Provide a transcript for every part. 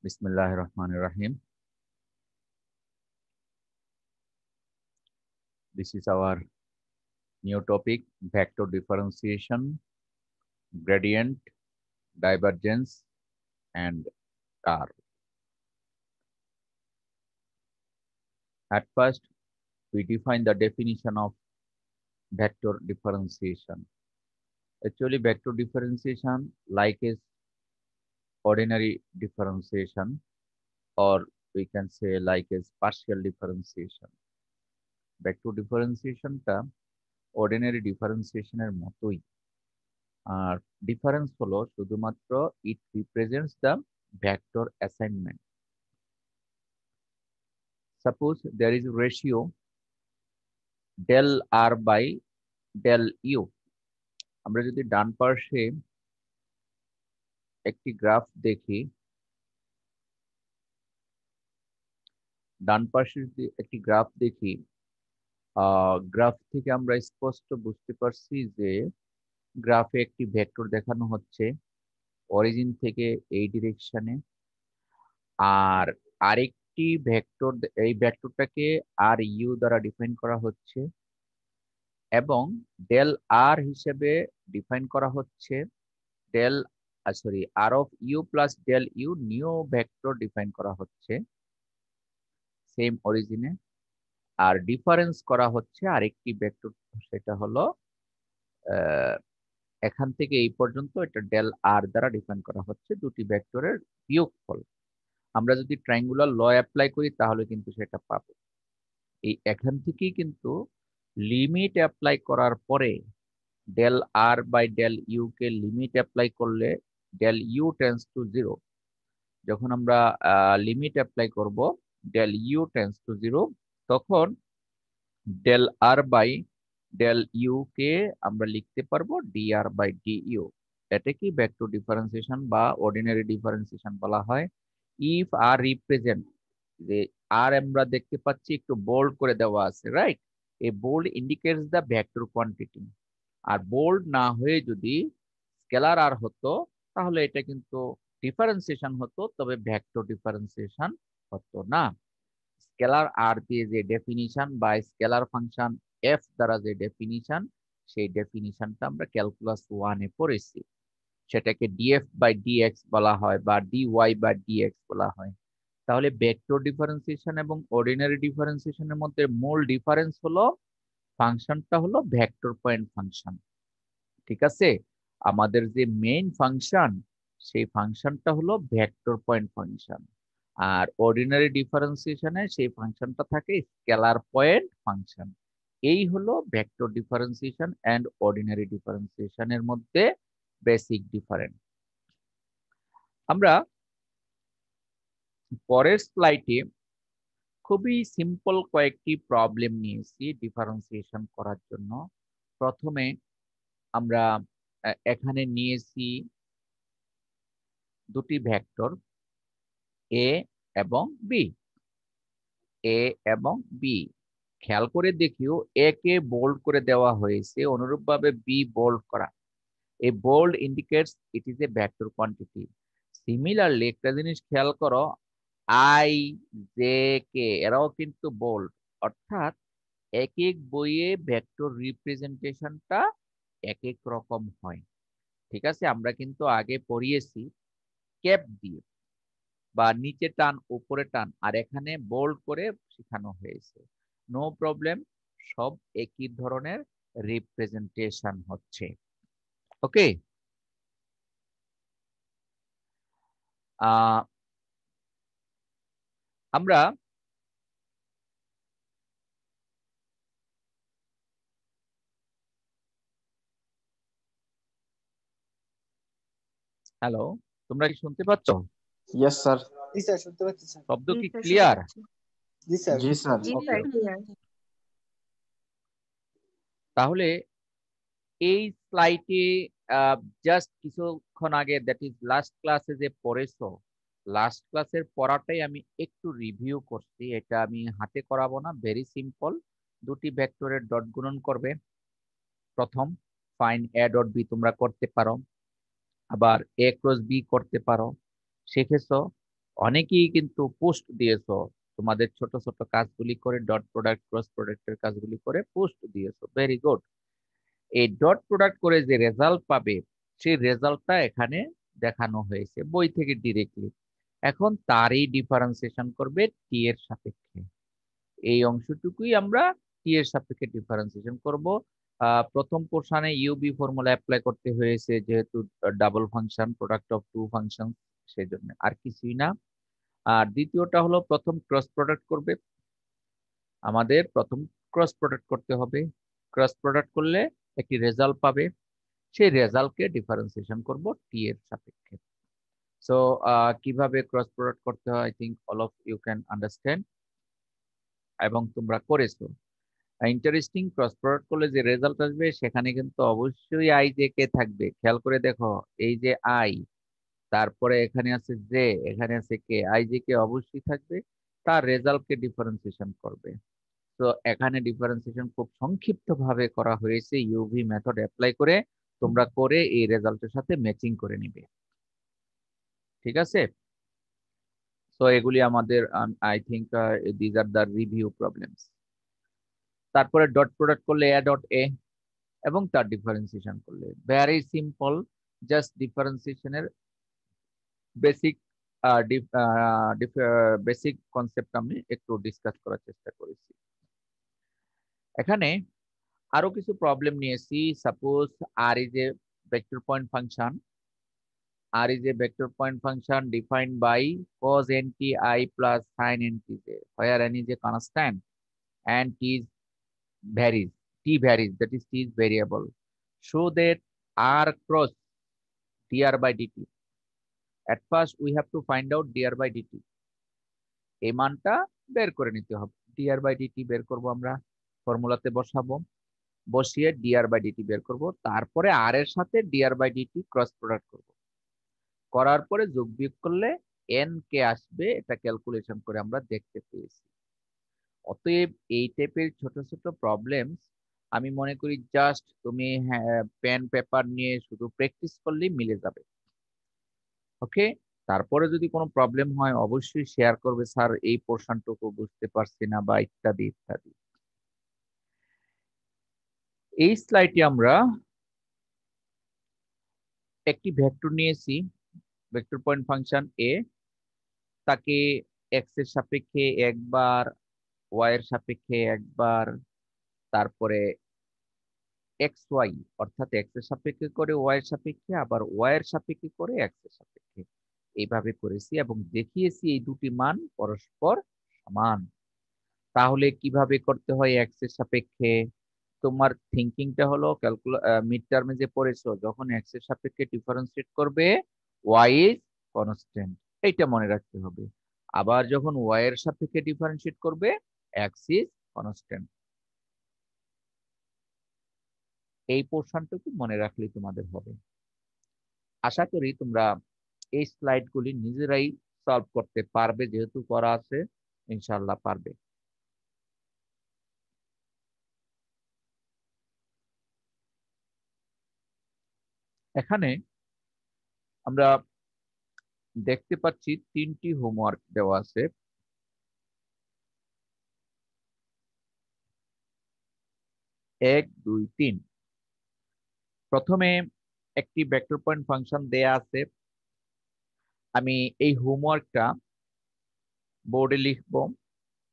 Bismillahirrahmanirrahim. This is our new topic, vector differentiation, gradient, divergence, and curve. At first, we define the definition of vector differentiation. Actually, vector differentiation, like is ordinary differentiation, or we can say like is partial differentiation. Vector differentiation টা ordinary differentiation এর মতোই। আর difference হলো শুধুমাত্র it represents the vector assignment. Suppose there is a ratio del r by del u. আমরা যদি ডান পাশে একটি graph দেখি, গ্রাফ থেকে আমরা স্পষ্ট বুঝতে পারছি যে গ্রাফে একটি ভেক্টর দেখানো হচ্ছে অরিজিন থেকে এই ডিরেকশনে, আর আরেকটি ভেক্টর, এই ভেক্টরটাকে আর ইউ দ্বারা ডিফাইন করা হচ্ছে এবং ডেল আর হিসেবে ডিফাইন করা হচ্ছে ডেল আর of U plus del U new vector define করা হচ্ছে সেম অরিজিনে, আর ডিফারেন্স করা হচ্ছে আরেকটি ভেক্টর, সেটা হলো এখান থেকে এই পর্যন্ত এটা ডেল আর দ্বারা ডিফাইন করা হচ্ছে দুটি ভেক্টরের বিয়োগফল। আমরা যদি ট্রায়াঙ্গুলার ল অ্যাপ্লাই করি তাহলে কিন্তু সেটা পাবো। এই এখান থেকেই কিন্তু লিমিট অ্যাপ্লাই করার পরে del r by del u কে লিমিট অ্যাপ্লাই করলে del u tends to zero. যখন আমরা লিমিট অ্যাপ্লাই করব del u tends to zero, তখন del r by del u কে আমরা লিখতে পারবো d r by d u. এটাকে ভেক্টর ডিফারেন্সিয়েশন বা অর্ডিনারি ডিফারেন্সিয়েশন বলা হয়। ইফ আর রিপ্রেজেন্ট, যে আর আমরা দেখতে পাচ্ছি একটু বোল্ড করে দেওয়া আছে, রাইট? এই bold indicates the vector quantity. আর বোল্ড না হয়ে যদি স্কেলার আর হতো তাহলে এটা কিন্তু ডিফারেন্সিয়েশন হতো, তবে ভেক্টর ডিফারেন্সিয়েশন হতো না। স্কেলার আর দিয়ে যে ডেফিনিশন বা স্কেলার ফাংশন এফ দ্বারা যে ডেফিনিশন, সেই ডেফিনিশনটা আমরা ক্যালকুলাস 1 এ পড়েছি। সেটাকে ডিএফ বাই ডিএক্স বলা হয় বা ডিওয়াই বাই ডিএক্স বলা হয়। তাহলে ভেক্টর ডিফারেন্সিয়েশন এবং অর্ডিনারি ডিফারেন্সিয়েশনের মধ্যে মূল ডিফারেন্স হলো ফাংশনটা হলো ভেক্টর পয়েন্ট ফাংশন। ঠিক আছে, আমাদের যে মেইন ফাংশন সেই ফাংশনটা হলো ভেক্টর পয়েন্ট ফাংশন, আর অর্ডিনারি ডিফারেন্সিয়েশনে সেই ফাংশনটা থাকে স্কেলার পয়েন্ট ফাংশন। এই হলো ভেক্টর ডিফারেন্সিয়েশন এন্ড অর্ডিনারি ডিফারেন্সিয়েশনের মধ্যে বেসিক ডিফারেন্স। আমরা পরের স্লাইডে খুবই সিম্পল কয়েকটি প্রবলেম নিয়েছি ডিফারেন্সিয়েশন করার জন্য। প্রথমে আমরা এখানে নিয়েছি দুটি ভেক্টর এ এবং বি। এ এবং বি খেয়াল করে দেখিও, এ কে বোল্ড করে দেওয়া হয়েছে, অনুরূপভাবে বি বোল্ড করা। এই bold indicates it is a vector quantity. Similarly একটা জিনিস খেয়াল করো, আই, জে, কে এরাও কিন্তু বোল্ড, অর্থাৎ এক এক বইয়ে ভেক্টর রিপ্রেজেন্টেশনটা এক এক রকম হয়। ঠিক আছে, আমরা কিন্তু আগে পড়িয়েছি ক্যাপ দিয়ে বা নিচে টান উপরে টান, আর এখানে বোল্ড করে শেখানো হয়েছে। নো প্রবলেম, সব একই ধরনের রিপ্রেজেন্টেশন হচ্ছে। ওকে, আমরা হ্যালো, তোমরা কি শুনতে পাচ্ছ? Yes sir. জি স্যার, শুনতে পাচ্ছি স্যার। শব্দ কি ক্লিয়ার? জি স্যার। जी सर। ওকে, তাহলে এই স্লাইডে জাস্ট কিছুক্ষণ আগে, দ্যাট ইজ লাস্ট ক্লাসে যে পড়েছো, লাস্ট ক্লাসের পড়াটাই আমি একটু রিভিউ করছি। এটা আমি হাতে করাবো না, ভেরি সিম্পল। দুটি ভেক্টরের ডট গুণন করবে। প্রথম ফাইন্ড এ ডট বি তোমরা করতে পারো, আবার এ ক্রস বি করতে পারো, শিখেছো। অনেকেই কিন্তু পোস্ট দিয়েছো, তোমাদের ছোট ছোট কাজগুলি করে ডট প্রোডাক্ট ক্রস প্রোডাক্টের কাজগুলি করে পোস্ট দিয়েছো, ভেরি গুড। এই ডট প্রোডাক্ট করে যে রেজাল্ট পাবে সেই রেজাল্টটা এখানে দেখানো হয়েছে বই থেকে ডিরেক্টলি। এখন তারই ডিফারেন্সিয়েশন করবে টি এর সাপেক্ষে। এই অংশটুকুই আমরা টি এর সাপেক্ষে ডিফারেন্সিয়েশন করব। প্রথম পোর্শনে ইউবি ফর্মুলা অ্যাপ্লাই করতে হয়েছে যেহেতু double function, product of two function, সেজন্য আর কিছুই না। আর দ্বিতীয়টা হলো প্রথম ক্রস প্রোডাক্ট করবে, আমাদের প্রথম ক্রস প্রোডাক্ট করতে হবে। ক্রস প্রোডাক্ট করলে একটি রেজাল্ট পাবে, সেই রেজাল্টকে ডিফারেন্সিয়েশন করব টি এর সাপেক্ষে। সো কিভাবে ক্রস প্রোডাক্ট করতে হয় I think all of you can understand, এবং তোমরা করেছো। ইন্টারেস্টিং, ক্রস প্রোডাক্ট করলে যে রেজাল্ট আসবে সেখানে কিন্তু অবশ্যই আই জে কে থাকবে, খেয়াল করে দেখো। এই যে আই, তারপরে এখানে আছে জে, এখানে আছে কে, আই জে কে অবশ্যই থাকবে, তার রেজাল্টকে ডিফারেন্সিয়েশন করবে। তো এখানে ডিফারেন্সিয়েশন খুব সংক্ষিপ্ত ভাবে করা হয়েছে ইউভি মেথড অ্যাপ্লাই করে, তোমরা করে এই রেজাল্টের সাথে ম্যাচিং করে নিবে, ঠিক আছে? সো এগুলি আমাদের I think these are the review problems. তারপরে ডট প্রোডাক্ট করলে এ ডট এ, এবং তার ডিফারেন্সিয়েশন করলে ভেরি সিম্পল। জাস্ট ডিফারেন্সিয়েশনের বেসিক বেসিক কনসেপ্ট আমি একটু ডিসকাস করার চেষ্টা করেছি। এখানে আরো কিছু প্রবলেম নিয়েছি। Suppose R is a vector point function, R is a vector point function defined by cos nti plus sin ntj, where n is a constant and varies, t varies, that is t is variable. Show that r cross dr by dt. At first we have to find out dr by dt. এই মানটা বের করে নিতে হবে। dr by dt বের করব, আমরা ফর্মুলাতে বসাবো, বসিয়ে dr by dt বের করব, তারপরে r এর সাথে dr by dt cross product করব, করার পরে যোগ বিয়োগ করলে এন কে আসবে, এটা ক্যালকুলেশন করে আমরা দেখতে পেয়েছি। অতএব এই টাইপের ছোট ছোট প্রবলেমস আমি মনে করি জাস্ট তুমি পেন পেপার নিয়ে শুধু প্র্যাকটিস করলেই মিলে যাবে। ওকে, তারপরে যদি কোনো প্রবলেম হয় অবশ্যই শেয়ার করবে, স্যার এই পোর্শনটুকু বুঝতে পারছি না বা ইত্যাদি ইত্যাদি। এই স্লাইডে আমরা একটি ভেক্টর নিয়েছি, ভেক্টর পয়েন্ট ফাংশন এ, তাকে এক্স এর সাপেক্ষে একবার, ওয়াই এর সাপেক্ষে একবার, তারপরে এক্স ওয়াই অর্থাৎ এক্স এর সাপেক্ষে করে ওয়াই এর সাপেক্ষে, আবার ওয়াই এর সাপেক্ষে করে এক্স এর সাপেক্ষে, এইভাবে করেছি এবং দেখিয়েছি এই দুটি মান পরস্পর সমান। তাহলে কিভাবে করতে হয় এক্স এর সাপেক্ষে? তোমার থিঙ্কিংটা হলো মিড টার্মে যে পড়েছো, যখন এক্স এর সাপেক্ষে ডিফারেন্সিয়েট করবে ওয়াই ইজ কনস্ট্যান্ট, এইটা মনে রাখতে হবে। আবার যখন ওয়াই এর সাপেক্ষে ডিফারেন্সিয়েট করবে এক্স ইজ কনস্ট্যান্ট। এই পোর্শনটুকু মনে রাখলেই তোমাদের হবে। আশা করি তোমরা এই স্লাইডগুলি নিজেরাই সলভ করতে পারবে, যেহেতু করা আছে ইনশাআল্লাহ পারবে। এখানে আমরা দেখতে পাচ্ছি তিনটি হোমওয়ার্ক দেওয়া আছে। এক, দুই, তিন। প্রথমে একটি ভেক্টর পয়েন্ট ফাংশন দেয়া আছে, আমি এই হোমওয়ার্কটা বোর্ডে লিখব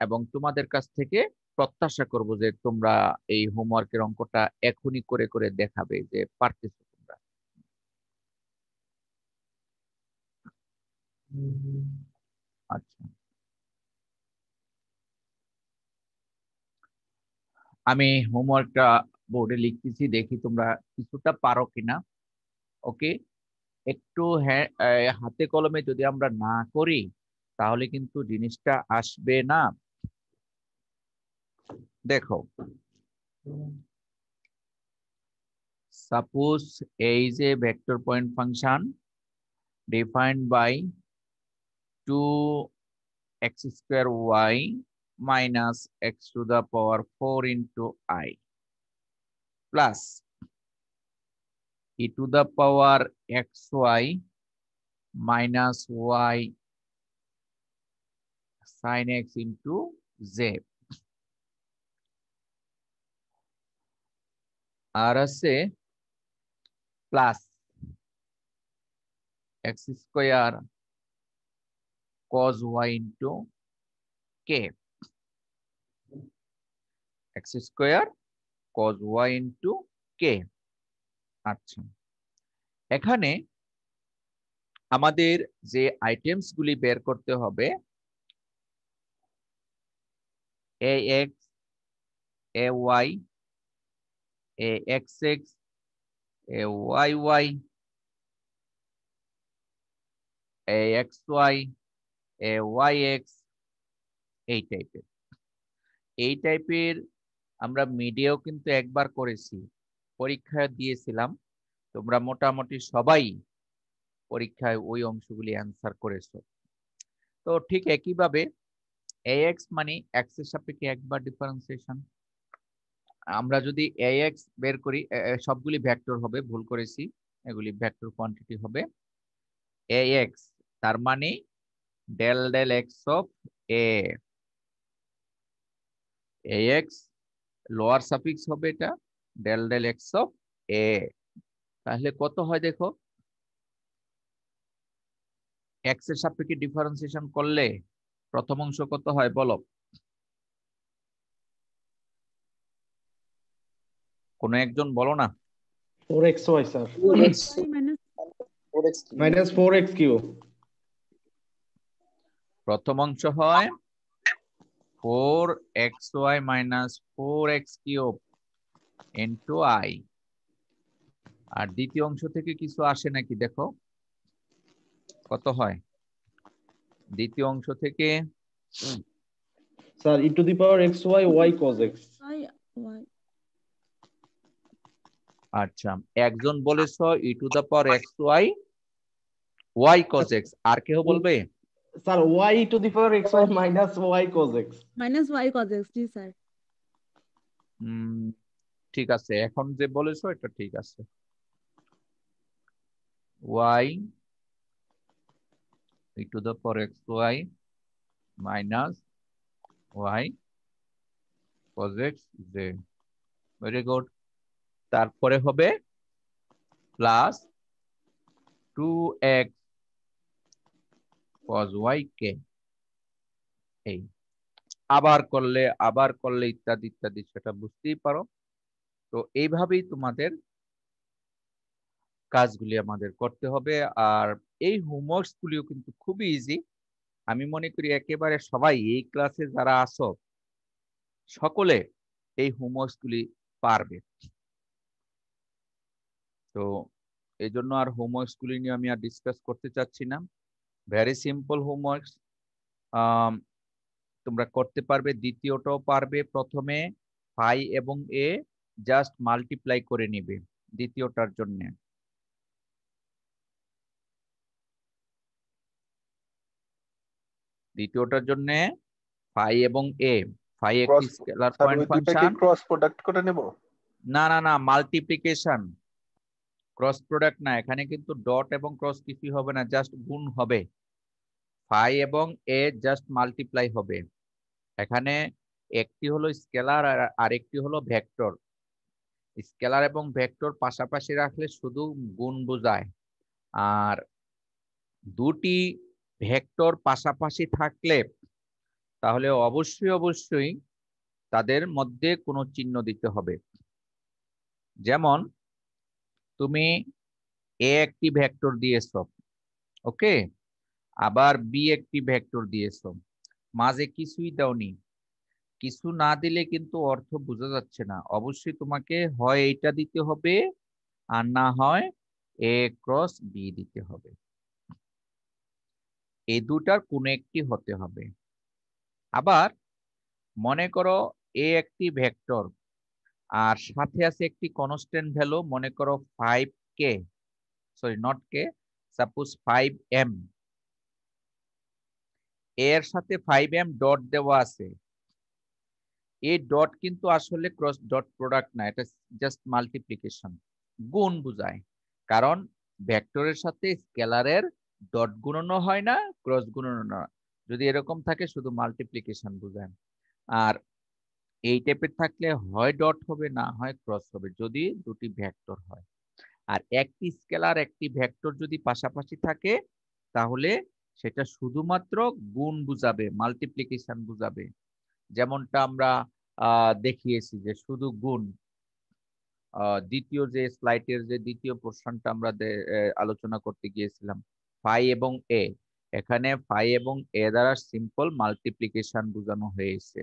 এবং তোমাদের কাছ থেকে প্রত্যাশা করব যে তোমরা এই হোমওয়ার্কের অঙ্কটা এখনই করে করে দেখাবে যে পারতেছো তোমরা। আচ্ছা, আমি হোমওয়ার্কটা বোর্ডে লিখতেছি, দেখি তোমরা কিছুটা পারো কিনা। ওকে, একটু হাতে কলমে যদি আমরা না করি তাহলে কিন্তু জিনিসটা আসবে না। দেখো, সাপোজ এই যে vector point function defined by 2x square y minus x to the power 4 into I plus e to the power xy minus y sin x into z আর আছে plus x square cos y into k x square cos y into k। আচ্ছা, এখানে আমাদের যে items গুলি বের করতে হবে ax ay axx ayy axy ayx এই টাইপের আমরা মিডিয়াও কিন্তু একবার করেছি, পরীক্ষায় দিয়েছিলাম। তোমরা মোটামুটি সবাই পরীক্ষায় ওই অংশগুলি অ্যান্সার করেছো। তো ঠিক একইভাবে ax মানে x এর সাপেক্ষে একবার ডিফারেন্সিয়েশন। আমরা যদি ax বের করি, সবগুলি ভেক্টর হবে, ভুল করেছি, এগুলি ভেক্টর কোয়ান্টিটি হবে। ax তার মানে del del x of ax lower suffix হবে এটা del del x of a। তাহলে কত হয় দেখো, x এর সাপেক্ষে ডিফারেন্সিয়েশন করলে প্রথম অংশ কত হয় বলো? কোন একজন বলো না। 4xy sir, 4x minus 4x cube. প্রথম অংশ হয় 4xy minus 4x cube into i। আর দ্বিতীয় অংশ থেকে কিছু আসে নাকি দেখো, কত হয় দ্বিতীয় অংশ থেকে? Sir e to the power xy y cos x। আচ্ছা, একজন বলেছ e to the power xy y cos x, আর কেউ বলবে? Sir y e to the power xy minus y cos x। Minus y cos x, ji sir. ঠিক আছে, এখন যে বলেছো এটা ঠিক আছে। y e to the power xy minus y cos x z, very good. তারপরে হবে plus 2x cos y k, এই আবার করলে ইত্যাদি ইত্যাদি, সেটা বুঝতেই পারো। তো এইভাবেই তোমাদের কাজগুলি আমাদের করতে হবে। আর এই হোমওয়ার্কস গুলিও কিন্তু খুবই ইজি। আমি মনে করি একেবারে সবাই এই ক্লাসে যারা আসো সকলে এই হোমওয়ার্কস গুলি পারবে। তো এই জন্য আর হোমওয়ার্কস গুলি নিয়ে আমি আর ডিসকাস করতে চাচ্ছি না। ভেরি সিম্পল হোমওয়ার্কস, তোমরা করতে পারবে। দ্বিতীয়টাও পারবে। প্রথমে ফাই এবং এ জাস্ট মাল্টিপ্লাই করে নিবে দ্বিতীয়টার জন্য। দ্বিতীয়টার জন্য ফাই এবং এ, ফাই একটি scalar point function. Cross product করে নেব? না না না, মাল্টিপ্লিকেশন, ক্রস প্রোডাক্ট না। এখানে কিন্তু ডট এবং ক্রস কিছুই হবে না, জাস্ট গুণ হবে। ফাই এবং এ জাস্ট মাল্টিপ্লাই হবে। এখানে একটি হলো স্কেলার আর আরেকটি হলো ভেক্টর। স্কেলার এবং ভেক্টর পাশাপাশি রাখলে শুধু গুণ বোঝায়, আর দুটি ভেক্টর পাশাপাশি থাকলে তাহলে অবশ্যই তাদের মধ্যে কোনো চিহ্ন দিতে হবে। যেমন তুমি এ একটি ভেক্টর দিয়েছো, ওকে, আবার বি একটি ভেক্টর দিয়েছো, মাঝে কিছুই দাওনি। কিছু না দিলে কিন্তু অর্থ বোঝা যাচ্ছে না। অবশ্যই তোমাকে হয় এইটা দিতে হবে, আর না হয় এ ক্রস বি দিতে হবে। এই দুটার কোনো একটি হতে হবে। আবার মনে করো এ একটি ভেক্টর আর সাথে আছে একটি কনস্ট্যান্ট ভ্যালু, মনে করো 5k, sorry not K, suppose 5m। এর সাথে 5m ডট দেওয়া আছে। এই ডট কিন্তু আসলে ক্রস ডট প্রোডাক্ট না, এটা জাস্ট মাল্টিপ্লিকেশন, গুণ বোঝায়। কারণ ভেক্টরের সাথে স্কেলারের ডট গুণনও হয় না, ক্রস গুণনও না। যদি এরকম থাকে শুধু মাল্টিপ্লিকেশন বোঝায়। আর এই টাইপের থাকলে হয় ডট হবে, না হয় ক্রস হবে, যদি দুটি ভেক্টর হয়। আর একটি স্কেলার একটি ভেক্টর যদি পাশাপাশি থাকে তাহলে সেটা শুধুমাত্র গুণ বুঝাবে, মাল্টিপ্লিকেশন বুঝাবে। যেমনটা আমরা দেখিয়েছি যে শুধু গুণ। দ্বিতীয় যে স্লাইডের যে দ্বিতীয় পোর্শনটা আমরা আলোচনা করতে গিয়েছিলাম, ফাই এবং এ, এখানে ফাই এবং এ দ্বারা সিম্পল মাল্টিপ্লিকেশন বোঝানো হয়েছে।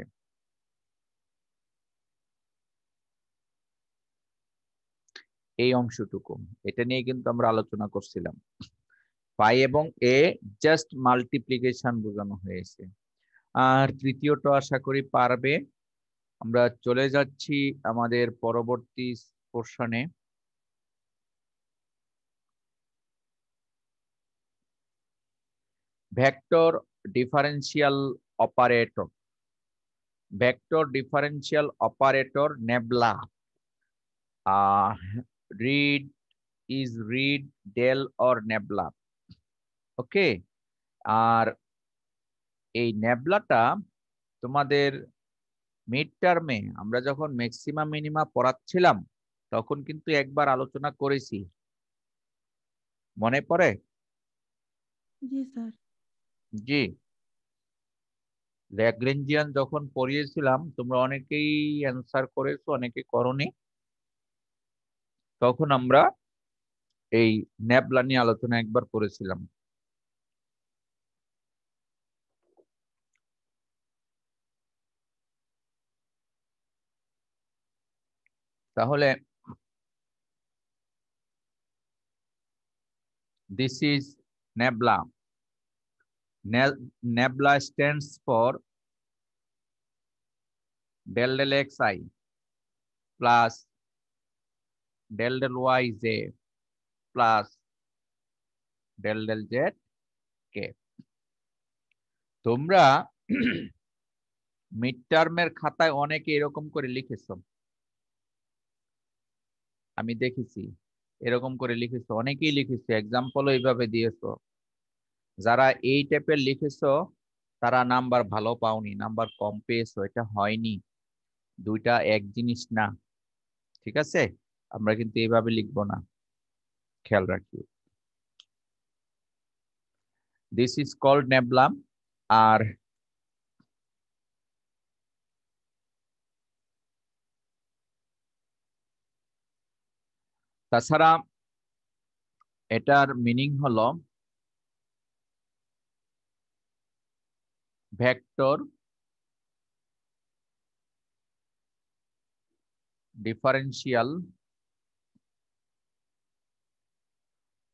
এই অংশটুকু এটা নিয়ে কিন্তু আমরা আলোচনা করছিলাম। পাই এবং এ জাস্ট মাল্টিপ্লিকেশন বোঝানো হয়েছে। আর তৃতীয়টা আশা করি পারবে। আমরা চলে যাচ্ছি আমাদের পরবর্তী পোর্শনে। Vector differential operator. Vector differential operator nabla. read is read, del or nebula. Okay. আর এই নেবলাটা তোমাদের মিড টার্মে আমরা যখন ম্যাক্সিমা মিনিমা পড়াচ্ছিলাম তখন কিন্তু একবার আলোচনা করেছি, মনে পড়ে? জি স্যার। জি, ল্যাগ্রেঞ্জিয়ান যখন পড়িয়েছিলাম তোমরা অনেকেই অ্যান্সার করেছো, অনেকে করনি। তখন আমরা এই নেবলা নিয়ে আলোচনা একবার করেছিলাম। তাহলে this is nebula. Nebula stands for del del xi plus del del yj plus del del z k. তোমরা মিড টার্মের খাতায় অনেকে এরকম করে লিখেছো, আমি দেখেছি এরকম করে লিখেছো, অনেকেই লিখেছো, এক্সাম্পলও এইভাবে দিয়েছো। যারা এই টাইপের লিখেছো তারা নাম্বার ভালো পাওনি, নাম্বার কম পেয়েছো, এটা হয়নি, দুইটা এক জিনিস না। ঠিক আছে, আমরা কিন্তু এইভাবে লিখবো না, খেয়াল রাখি। This is called nabla. আর তাছাড়া এটার মিনিং হলো ভেক্টর ডিফারেন্সিয়াল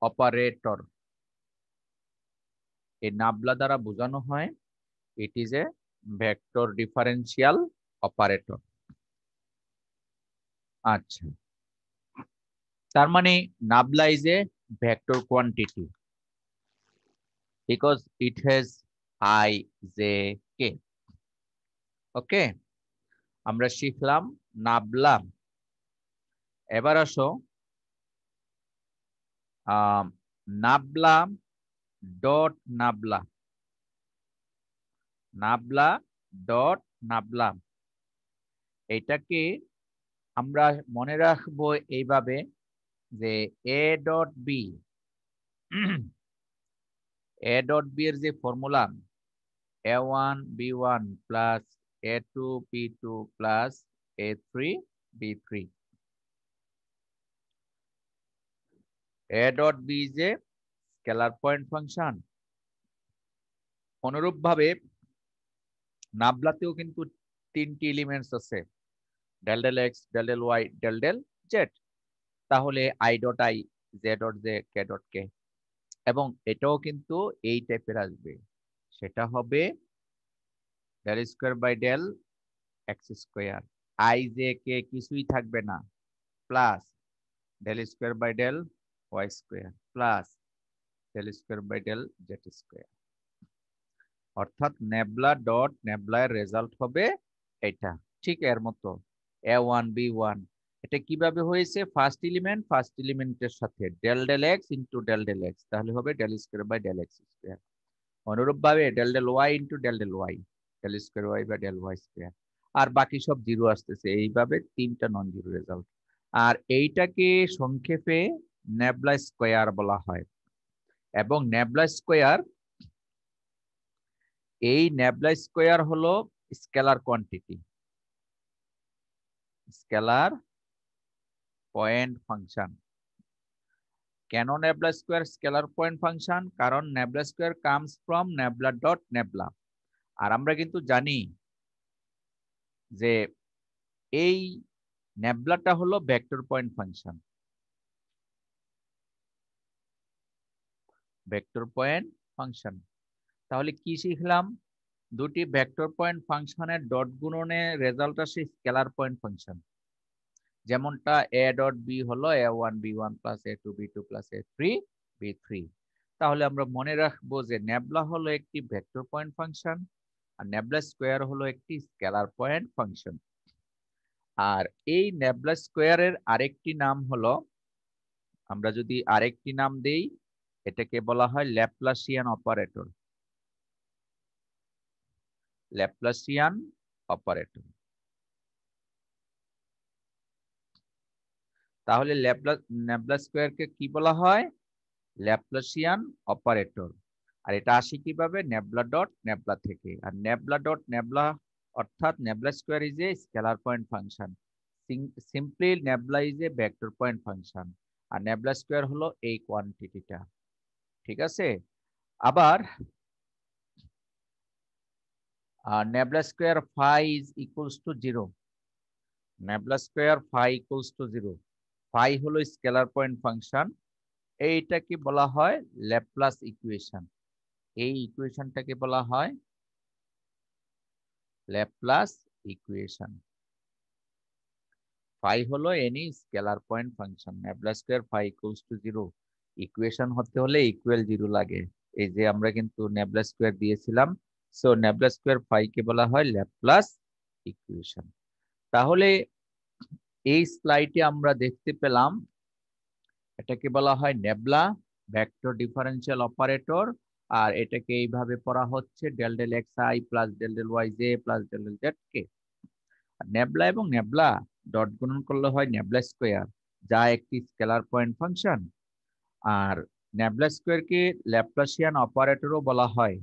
অপারেটর। এই নাবলা দ্বারা বোঝানো হয় it is a vector differential operator. আচ্ছা, তার মানে nabla is a vector quantity because it has i J k. Okay, আমরা শিখলাম নাবলা। এবার আসো নাবলা ডট নাবলা। নাবলা ডট নাবলা, এটাকে আমরা মনে রাখবো এইভাবে যে a dot b, a dot b এর যে formula a1 b1 plus a2 b2 plus a3 b3, a dot b is a scalar point function. অনুরূপ ভাবে নাবলাতেও কিন্তু তিনটি এলিমেন্টস আছে, del del x, del del y, del del z. তাহলে i dot i, j dot j, k dot k. এবং এটাও কিন্তু এই টাইপের আসবে, সেটা হবে del square by del x square, I J K কিছুই থাকবে না, plus del square by del Y square plus del square by del Z square. অর্থাৎ নেবলা ডট নেবলা এর রেজাল্ট হবে এটা, ঠিক এর মতো a1 b1। এটা কিভাবে হয়েছে? ফার্স্ট এলিমেন্টের সাথে del del x into del del x, তাহলে হবে del square by del x square. অনুরূপভাবে del del Y into del del y, del square y বা ডেল ওয়াই স্কোয়ার, আর বাকি সব জিরো আসতেছে, এইভাবে তিনটা নন জিরো রেজাল্ট। আর এইটাকে সংক্ষেপে নেবলা স্কোয়ার বলা হয়। এবং নেবলা স্কোয়ার, এই নেবলা স্কোয়ার হলো scalar quantity, scalar point function. কেন nabla square scalar point function? কারণ nabla square comes from nabla dot nabla. আর আমরা কিন্তু জানি যে এই নেবলাটা হলো vector point function, vector point function. তাহলে কি শিখলাম? দুটি ভেক্টর পয়েন্ট ফাংশনের ডট গুণনে রেজাল্ট আসে স্কেলার পয়েন্ট ফাংশন। যেমনটা এ ডট বি হলো a1 b1 plus a2 b2 plus a3 b3। তাহলে আমরা মনে রাখবো যে নেবলা হলো একটি ভেক্টর পয়েন্ট ফাংশন আর নেবলা স্কোয়ার হলো একটি স্কেলার পয়েন্ট ফাংশন। আর এই নেবলা স্কোয়ারের আরেকটি নাম হলো, আমরা যদি আরেকটি নাম দেই, এটাকে বলা হয় ল্যাপ্লাসিয়ান অপারেটর, ল্যাপ্লাসিয়ান অপারেটর। তাহলে নেবলা স্কোয়ারকে কি বলা হয়? Laplacian operator. আর এটা আসে কিভাবে? নেবলা ডট নেবলা থেকে। আর নেবলা ডট নেবলা অর্থাৎ nabla square is a scalar point function, simply nabla is a vector point function, আর নেবলা স্কোয়ার হলো এই কোয়ান্টিটিটা। ঠিক আছে? আবার nabla square phi is equals to 0, nabla square phi equals to 0। Phi হলো scalar point function, এইটাকে বলা হয় ল্যাপ্লাস ইকুয়েশন। এই ইকুয়েশনটাকে বলা হয় ল্যাপ্লাস ইকুয়েশন। ফাই হলো any scalar point function, nabla square phi equals to 0। Equation হতে হলে ইকুয়াল 0 লাগে। এই যে আমরা কিন্তু নেবলা স্কোয়ার দিয়েছিলাম, সো নেবলা স্কোয়ার ফাই কে বলা হয় ল্যাপ্লাস ইকুয়েশন। তাহলে এই স্লাইডে আমরা দেখতে পেলাম এটাকে বলা হয় নেবলা ভেক্টর ডিফারেনশিয়াল অপারেটর। আর এটাকে এইভাবে পড়া হচ্ছে del del x i plus del del y j plus del del z k. Nabla এবং নেবলা ডট গুণন করলে হয় নেবলা স্কোয়ার, যা একটি স্কেলার পয়েন্ট ফাংশন। আর নেবলা স্কোয়ারকে ল্যাপ্লাসিয়ান অপারেটরও বলা হয়।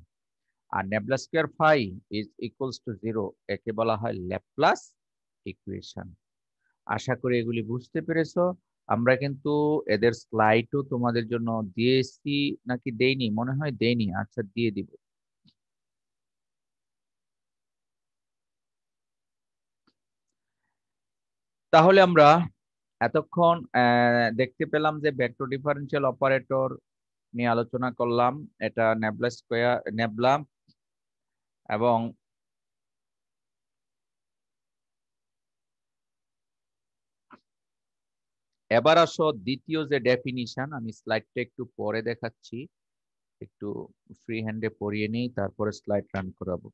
আর nabla square phi is equals to 0, একে বলা হয় ল্যাপ্লাস ইকুয়েশন। আশা করি এগুলি বুঝতে পেরেছো। আমরা কিন্তু এদের স্লাইডও তোমাদের জন্য দিয়েছি, নাকি দেইনি? মনে হয় দেইনি। আচ্ছা, দিয়ে দিব। তাহলে আমরা এতক্ষণ দেখতে পেলাম যে ভেক্টর ডিফারেনশিয়াল অপারেটর নিয়ে আলোচনা করলাম। এটা নেবলা স্কোয়ার, নেবলা, এবং এবার আসো দ্বিতীয় যে ডেফিনিশন, আমি স্লাইডটা একটু পরে দেখাচ্ছি, একটু ফ্রি হ্যান্ডে পড়িয়ে নিই, তারপরে স্লাইড রান করাবো।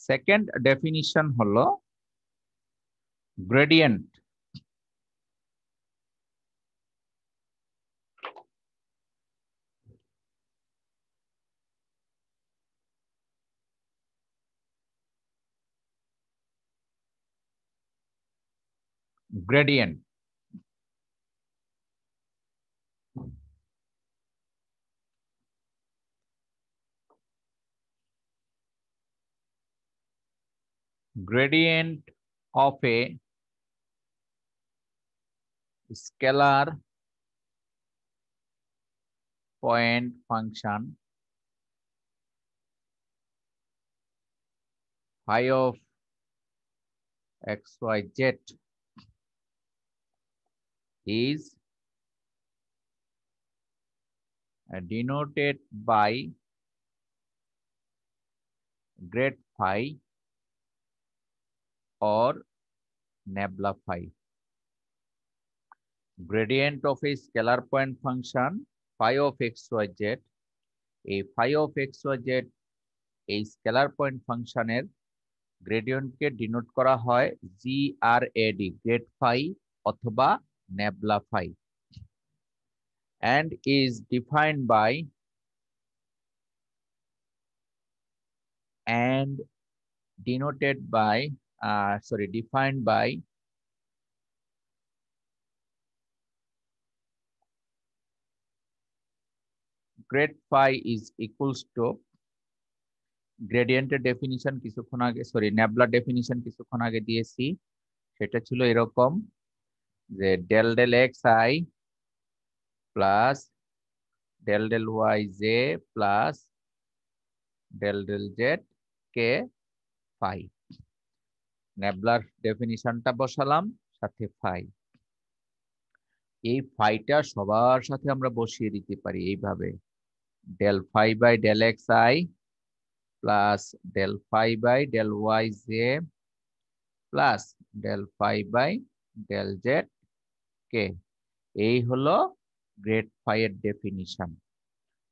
সেকেন্ড ডেফিনিশন হলো gradient. Gradient. Gradient of a scalar point function phi of xyz is denoted by grad phi or nabla phi. Gradient of a scalar point function phi of xyz, a phi of xyz এই scalar point ফাংশনের গ্রেডিয়েন্টকে denote করা হয় GRAD, grad phi অথবা nabla phi. and is defined by and denoted by defined by grade phi is equals to গ্রেডিয়েন্টের definition কিছুক্ষণ আগে নেবলার definition কিছুক্ষণ আগে দিয়েছি, সেটা ছিল এরকম যে del del x i plus del del y j plus del del z k phi. নেবলার ডেফিনিশনটা বসালাম সাথে ফাই। এই ফাইটা সবার সাথে আমরা বসিয়ে দিতে পারি এইভাবে, del phi by del x i plus del phi by del y j plus del phi by del z k. এই হলো গ্রেড ফাই এর definition.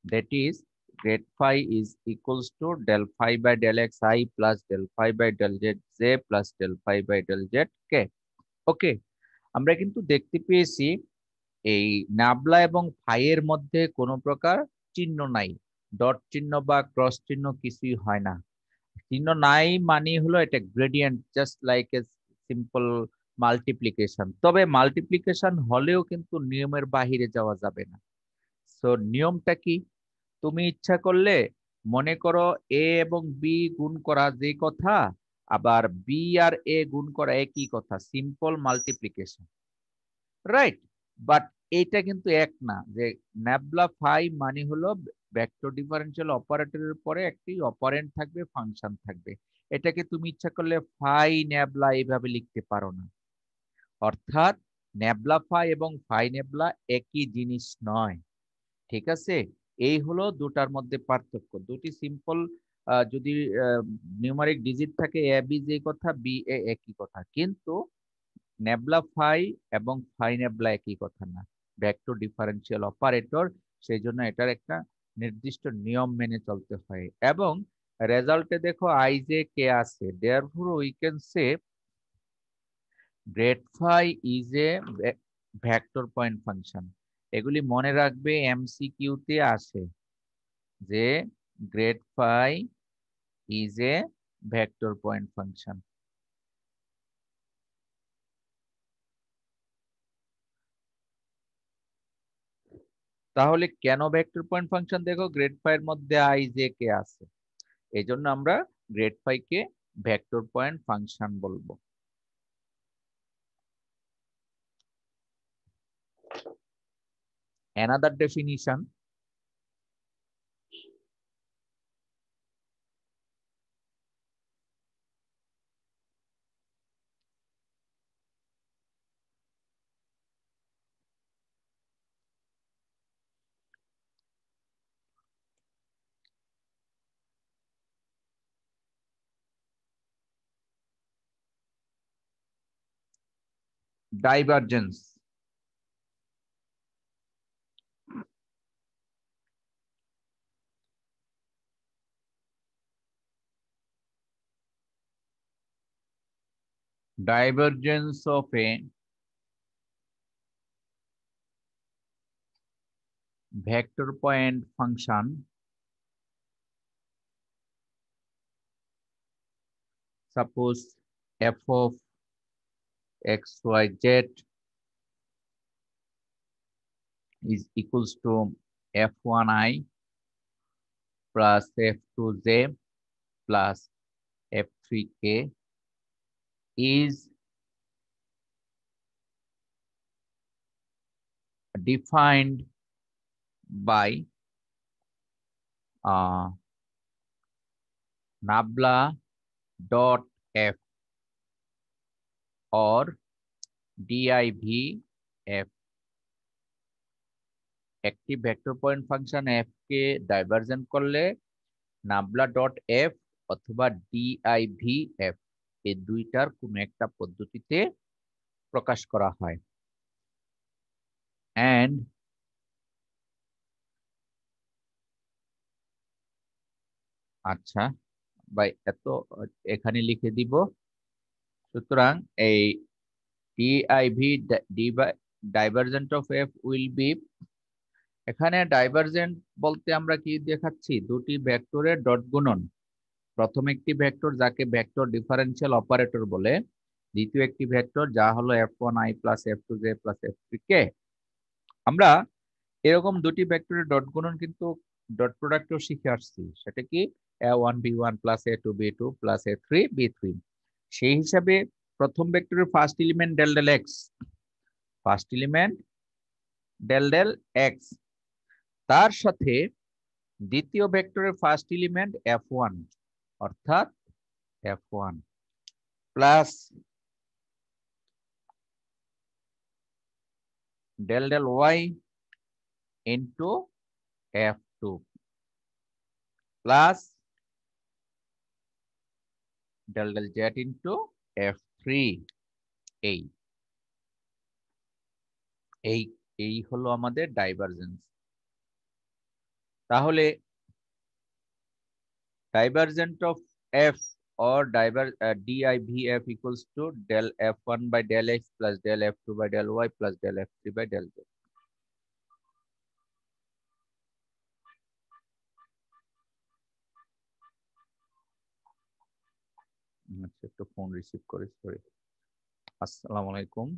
That is grad phi is equals to del phi by del x i plus del phi by del z j plus del phi by del z k. Okay, আমরা কিন্তু দেখতে পেয়েছি এই নাবলা এবং phi এর মধ্যে কোনো প্রকার চিহ্ন নাই, ডট চিহ্ন বা ক্রস চিহ্ন কিছুই হয় না। চিহ্ন নাই মানে হলো এটা gradient, just like a simple multiplication. তবে মাল্টিপ্লিকেশন হলেও কিন্তু নিয়মের বাহিরে যাওয়া যাবে না। সো নিয়মটা কি? তুমি ইচ্ছা করলে মনে করো এ এবং বি গুণ করা যে কথা, আবার বি আর এ গুণ করা একই কথা, সিম্পল মাল্টিপ্লিকেশন, রাইট? বাট এইটা কিন্তু এক না, যে ন্যাবলা ফাই মানে হলো ভেক্টর ডিফারেন্সিয়াল অপারেটরের পরে একটি অপারেন্ট থাকবে, ফাংশন থাকবে। এটাকে তুমি ইচ্ছা করলে ফাই ন্যাবলা এইভাবে লিখতে পারো না। অর্থাৎ ন্যাবলা ফাই এবং ফাই ন্যাবলা একই জিনিস নয়, ঠিক আছে? এই হলো দুটার মধ্যে পার্থক্য। দুটি সিম্পল যদি নিউমারিক ডিজিট থাকে এ বি যে কথা, বি এ একই কথা, কিন্তু নেবলা ফাই এবং ফাই নেবলা একই কথা না, ভেক্টর ডিফারেন্সিয়াল অপারেটর। সেই জন্য এটার একটা নির্দিষ্ট নিয়ম মেনে চলতে হয়। এবং রেজাল্টে দেখো আই জে কে আছে, therefore we can say grad phi is a vector point function. এগুলি মনে রাখবে, এমসিকিউ তে আসে যে grad phi is a vector point function. তাহলে কেন ভেক্টর পয়েন্ট ফাংশন? দেখো গ্রেড ফাই এর মধ্যে আই জে কে আছে, এই জন্য আমরা গ্রেড ফাই কে ভেক্টর পয়েন্ট ফাংশন বলবো। Another definition, divergence. Divergence of a vector point function, suppose f of x, y, z is equals to f1i plus f2j plus f3k, is defined by nabla dot f or div f। একটি vector point function F কে divergent করলে নাবলা dot F অথবা DIV F, এই দুইটার কোনো একটা পদ্ধতিতে প্রকাশ করা হয়। এন্ড আচ্ছা ভাই, এত এখানে লিখে দিব। সুতরাং এই DIV divergent of f will be এখানে ডাইভারজেন্ট বলতে আমরা কি দেখাচ্ছি, দুটি ভেক্টরের ডট গুণন। প্রথম একটি ভেক্টর যাকে ভেক্টর ডিফারেনশিয়াল অপারেটর বলে, দ্বিতীয় একটি ভেক্টর যা হলো f1i plus f2j plus f3k। আমরা এরকম দুটি ভেক্টরের ডট গুণন কিন্তু ডট প্রোডাক্টও শিখে আসছি, সেটা কি a1 b1 plus a2 b2 plus a3 b3। সেই হিসাবে প্রথম ভেক্টরের first element del del X, first element del del X, তার সাথে দ্বিতীয় ভেক্টরের ফার্স্ট এলিমেন্ট f1 অর্থাৎ f1 plus del del Y into f2 plus del del Z into f3। এই এই এই হলো আমাদের ডাইভারজেন্স। তাহলে divergent of f or divf equals to del f1 by del x plus del f2 by del y plus del f3 by del z। আচ্ছা, একটু phone receive করি, sorry. আসসালামু আলাইকুম।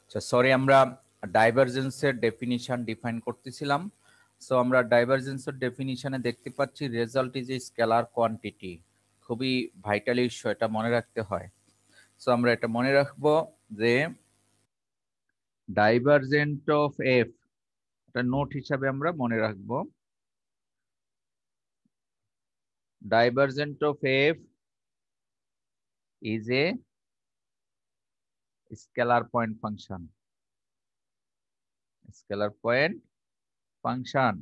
আচ্ছা সরি, আমরা ডাইভারজেন্সের ডেফিনিশন ডিফাইন করতেছিলাম। So আমরা ডাইভারজেন্সের ডেফিনিশনে দেখতে পাচ্ছি result is a scalar quantity. খুবই ভাইটাল ইস্যু, এটা মনে রাখতে হয়। সো আমরা এটা মনে রাখবো যে ডাইভারজেন্ট অফ এফ, এটা নোট হিসাবে আমরা মনে রাখবো, divergent of F is a scalar point function, scalar point function.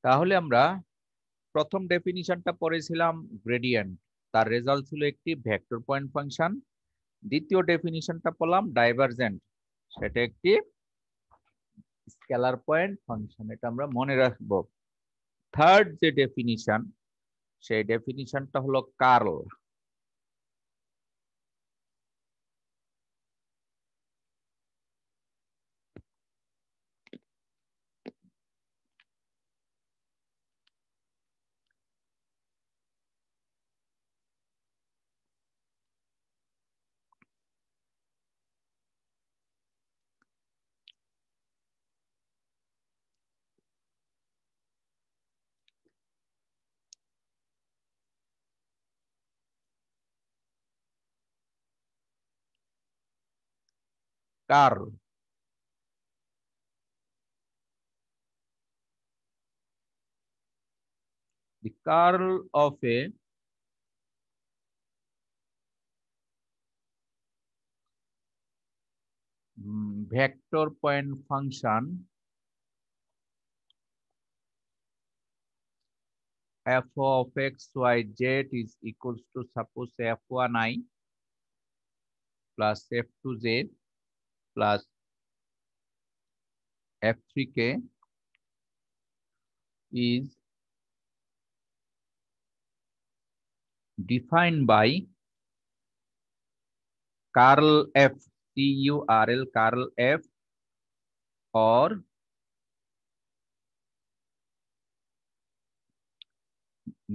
তাহলে আমরা প্রথম ডেফিনিশনটা পড়েছিলাম গ্রেডিয়েন্ট, তার রেজাল্ট ছিল একটি ভেক্টর পয়েন্ট ফাংশন। দ্বিতীয় ডেফিনিশনটা পড়লাম ডাইভারজেন্ট, সেটা একটি স্কেলার পয়েন্ট ফাংশন, এটা আমরা মনে রাখবো। থার্ড যে ডেফিনিশন, সেই ডেফিনিশনটা হলো curl. Curl, the curl of a vector point function f of x y z is equals to suppose f1i plus f2j plus f3k is defined by curl f, curl, curl f, or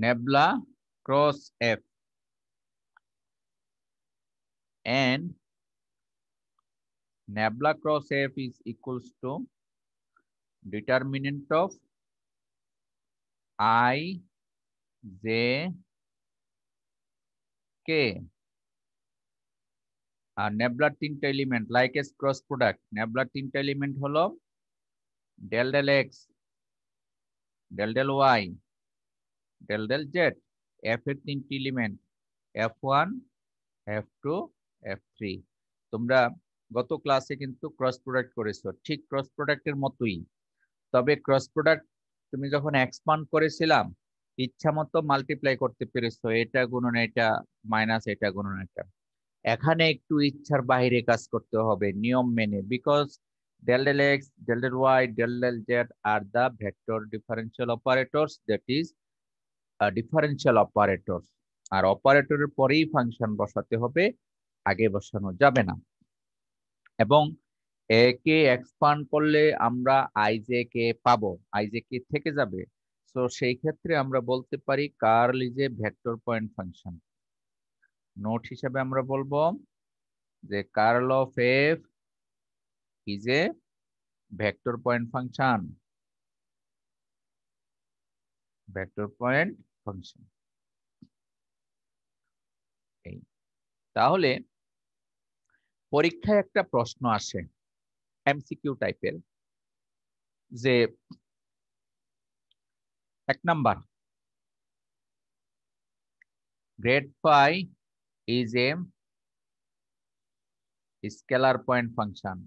Nabla cross f, and Nabla cross f is equals to determinant of I, j, k, আর নেবলার তিনটা element like as cross product. নেবলার তিনটা element হলো del del x, del del y, del del z. F এর তিনটি element f1, f2, f3। তোমরা গত ক্লাসে কিন্তু ক্রস প্রোডাক্ট করেছো, ঠিক ক্রস প্রোডাক্টের মতোই, তবে ক্রস প্রোডাক্ট তুমি যখন এক্সপান্ড করেছিলাম ইচ্ছা মতো মাল্টিপ্লাই করতে পেরেছো, এটা গুণন এটা মাইনাস এটা গুণন এটা। এখানে একটু ইচ্ছার বাইরে কাজ করতে হবে নিয়ম মেনে, because del del x, del del y, del del z are the vector differential operators, that is differential operators। আর অপারেটরের পরেই ফাংশন বসাতে হবে, আগে বসানো যাবে না। এবং এ কে এক্সপান্ড করলে আমরা আইজে কে পাবো, আইজে কে থেকে যাবে। সো সেই ক্ষেত্রে আমরা বলতে পারি curl is a vector point function. Note হিসেবে আমরা বলবো যে curl of F is a vector point function, vector point function. তাহলে পরীক্ষায় একটা প্রশ্ন আসে এমসিকিউ টাইপের, যে 1 number, grad phi is a scalar point function.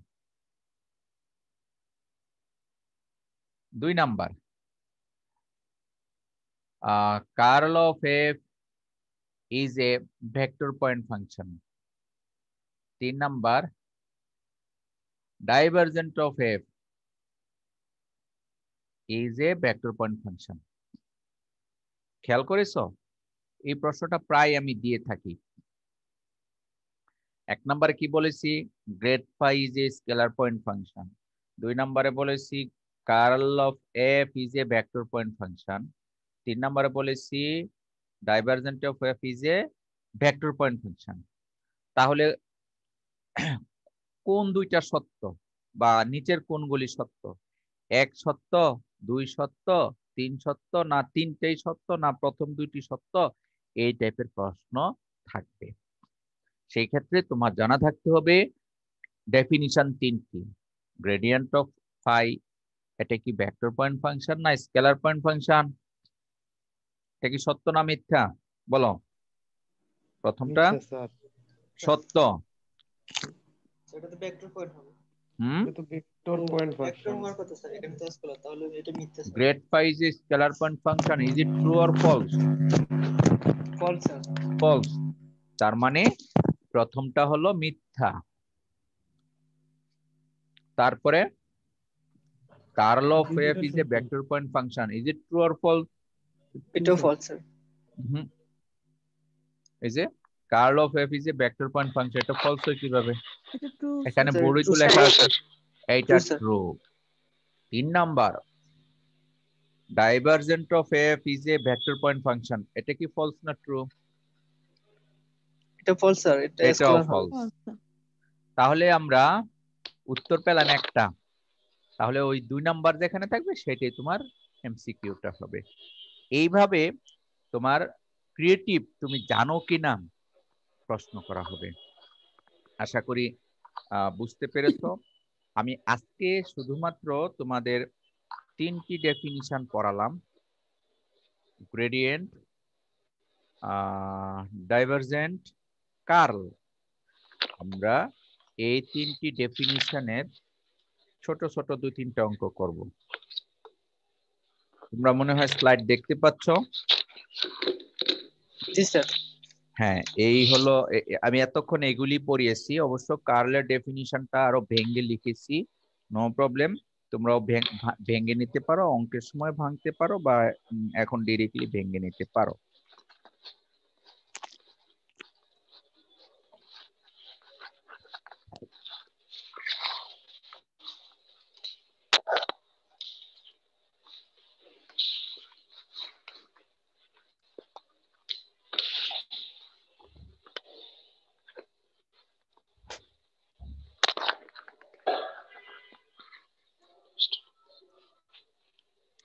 2 number, curl of F is a vector point function. 3 number, divergent of F is a vector point function. খেয়াল করেছো? এই প্রশ্নটা প্রায় আমি দিয়ে থাকি। 1 নম্বরে কি বলেছি? Grad phi is a scalar point function. 2 নম্বরে বলেছি curl of F is a vector point function. 3 নম্বরে বলেছি divergent of F is a vector point function. তাহলে কোন দুইটা সত্য বা নিচের কোনগুলি সত্য? 1 সত্য, 2 সত্য, 3 সত্য, না 3টেই সত্য, না প্রথম 2টি সত্য? এই টাইপের প্রশ্ন থাকবে। সেই ক্ষেত্রে তোমার জানা থাকতে হবে ডেফিনিশন 3টি। গ্রেডিয়েন্ট অফ ফাই এটা কি ভেক্টর পয়েন্ট ফাংশন না স্কেলার পয়েন্ট ফাংশন? এটা কি সত্য না মিথ্যা? বলো। প্রথমটা সত্য। সেটা তো ভেক্টর পয়েন্ট হবে। এটা তো ভেক্টর পয়েন্ট ভেক্টর ফাংশন। হওয়ার কথা স্যার, এখানে তো স্কেলার, তাহলে এটা মিথ্যা sir. Grad phi is a scalar point function, is it true or false? False sir. False. তার মানে প্রথমটা হলো মিথ্যা। তারপরে curl of F is a vector point function, is it true or false? এটাও ফলস স্যার। এই যে curl of F is a vector point function, এটা ফলস হয় কিভাবে? এটা ট্রু এখানে স্যার, বোর্ডে তো true লেখা স্যার। আছে এইটা True sir. True. 3 number, divergent of F is a vector point function, এটা কি ফলস না ট্রু? এটা ফলস স্যার, এটা এটাও স্কেলার হবে। ফলস। ফলস। তাহলে আমরা উত্তর পেলাম একটা। তাহলে ওই 2 নাম্বার যেখানে থাকবে সেটাই তোমার এমসিকিউটা হবে। এইভাবে তোমার ক্রিয়েটিভ তুমি জানো কিনা প্রশ্ন করা হবে। আশা করি বুঝতে পেরেছো। আমি আজকে শুধুমাত্র তোমাদের 3টি ডেফিনিশন পড়ালাম, গ্রেডিয়েন্ট, ডাইভারজেন্ট, কার্ল। আমরা এই 3টি ডেফিনিশনের ছোট ছোট 2-3টা অঙ্ক করব। তোমরা মনে হয় স্লাইড দেখতে পাচ্ছ? জি স্যার। হ্যাঁ, এই হলো আমি এতক্ষণ এগুলি পড়িয়েছি। অবশ্য কার্লের ডেফিনিশনটা আরো ভেঙে লিখেছি, নো প্রবলেম। তোমরাও ভেঙে নিতে পারো, অঙ্কের সময় ভাঙতে পারো, বা এখন ডিরেক্টলি ভেঙে নিতে পারো।